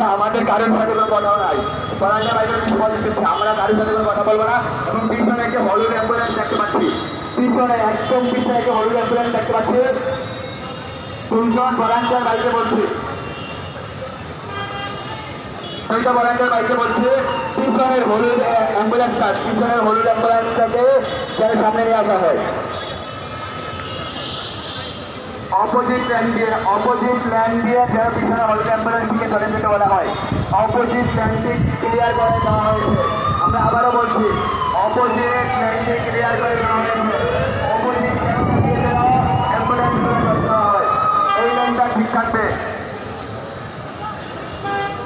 আচ্ছা, আমাদের কারোর সাথে কোনো কথাও নাই, পলান্ডার বাইরে বল দিচ্ছে, আমরা কারোর সাথে কোনো কথা বলবো না। এবং পিছনে একটা হলুদ অ্যাম্বুলেন্স দেখতে পাচ্ছি, পিছনে একদম পিছনে একটা হলুদ অ্যাম্বুলেন্স দেখতে পাচ্ছি। দুইজন ভলান্টিয়ার বাইরে বলছি, দুইটা ভলান্টিয়ার বাইরে বলছি, পিছনের হলুদ অ্যাম্বুলেন্সটা, পিছনের হলুদ অ্যাম্বুলেন্সটাকে যেন সামনে নিয়ে আসা হয়। অপোজিট ল্যান্ড দিয়ে যেন পিছনে হলুদ অ্যাম্বুলেন্সটিকে চলে যেতে বলা হয়। অপোজিট ল্যান্ডটি ক্লিয়ার করে দেওয়া হয়েছে। আমরা আবারও বলছি, অপোজিট ল্যান্ডটি ক্লিয়ার করে দেওয়া হয়েছে। অপোজিট